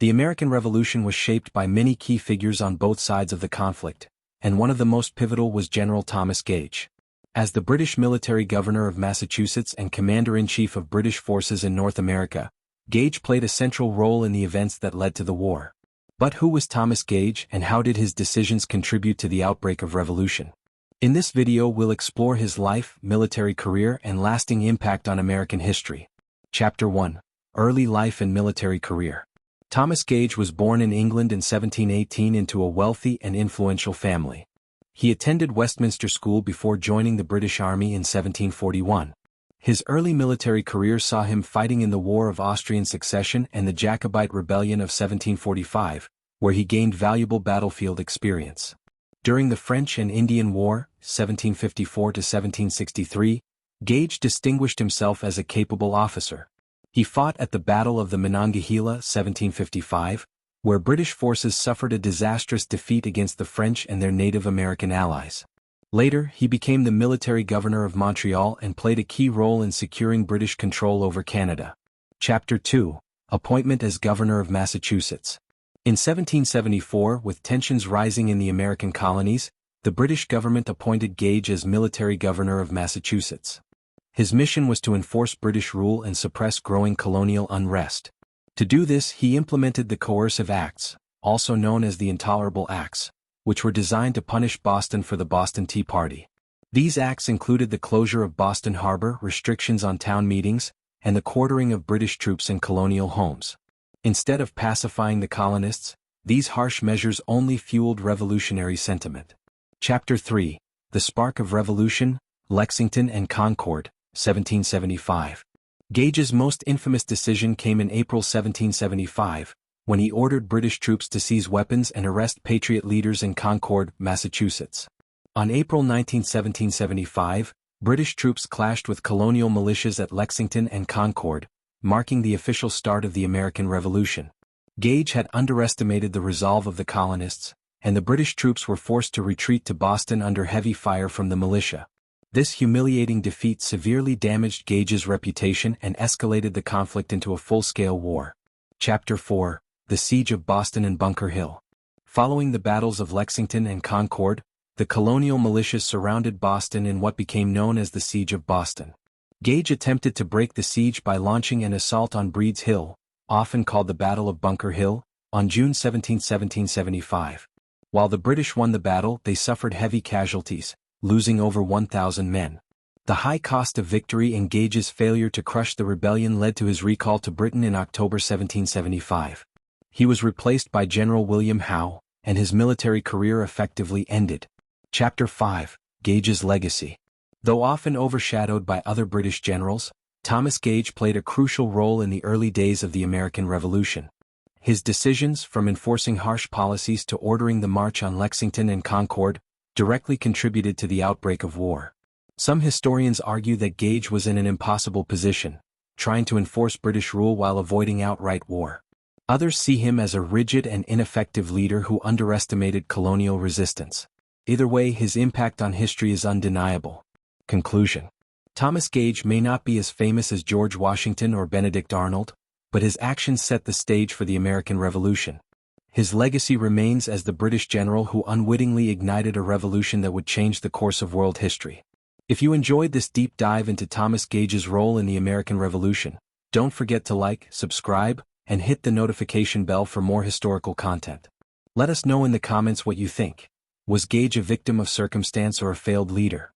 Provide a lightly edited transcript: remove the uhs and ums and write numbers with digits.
The American Revolution was shaped by many key figures on both sides of the conflict, and one of the most pivotal was General Thomas Gage. As the British military governor of Massachusetts and commander-in-chief of British forces in North America, Gage played a central role in the events that led to the war. But who was Thomas Gage and how did his decisions contribute to the outbreak of revolution? In this video we'll explore his life, military career, and lasting impact on American history. Chapter 1. Early life and military career. Thomas Gage was born in England in 1718 into a wealthy and influential family. He attended Westminster School before joining the British Army in 1741. His early military career saw him fighting in the War of Austrian Succession and the Jacobite Rebellion of 1745, where he gained valuable battlefield experience. During the French and Indian War, 1754 to 1763, Gage distinguished himself as a capable officer. He fought at the Battle of the Monongahela, 1755, where British forces suffered a disastrous defeat against the French and their Native American allies. Later, he became the military governor of Montreal and played a key role in securing British control over Canada. Chapter 2. Appointment as Governor of Massachusetts. In 1774, with tensions rising in the American colonies, the British government appointed Gage as military governor of Massachusetts. His mission was to enforce British rule and suppress growing colonial unrest. To do this, he implemented the Coercive Acts, also known as the Intolerable Acts, which were designed to punish Boston for the Boston Tea Party. These acts included the closure of Boston Harbor, restrictions on town meetings, and the quartering of British troops in colonial homes. Instead of pacifying the colonists, these harsh measures only fueled revolutionary sentiment. Chapter 3. The Spark of Revolution, Lexington and Concord, 1775. Gage's most infamous decision came in April 1775, when he ordered British troops to seize weapons and arrest Patriot leaders in Concord, Massachusetts. On April 19, 1775, British troops clashed with colonial militias at Lexington and Concord, marking the official start of the American Revolution. Gage had underestimated the resolve of the colonists, and the British troops were forced to retreat to Boston under heavy fire from the militia. This humiliating defeat severely damaged Gage's reputation and escalated the conflict into a full-scale war. Chapter 4. The Siege of Boston and Bunker Hill. Following the battles of Lexington and Concord, the colonial militias surrounded Boston in what became known as the Siege of Boston. Gage attempted to break the siege by launching an assault on Breed's Hill, often called the Battle of Bunker Hill, on June 17, 1775. While the British won the battle, they suffered heavy casualties, losing over 1,000 men. The high cost of victory and Gage's failure to crush the rebellion led to his recall to Britain in October 1775. He was replaced by General William Howe, and his military career effectively ended. Chapter 5. Gage's Legacy. Though often overshadowed by other British generals, Thomas Gage played a crucial role in the early days of the American Revolution. His decisions, from enforcing harsh policies to ordering the march on Lexington and Concord, directly contributed to the outbreak of war. Some historians argue that Gage was in an impossible position, trying to enforce British rule while avoiding outright war. Others see him as a rigid and ineffective leader who underestimated colonial resistance. Either way, his impact on history is undeniable. Conclusion. Thomas Gage may not be as famous as George Washington or Benedict Arnold, but his actions set the stage for the American Revolution. His legacy remains as the British general who unwittingly ignited a revolution that would change the course of world history. If you enjoyed this deep dive into Thomas Gage's role in the American Revolution, don't forget to like, subscribe, and hit the notification bell for more historical content. Let us know in the comments what you think. Was Gage a victim of circumstance or a failed leader?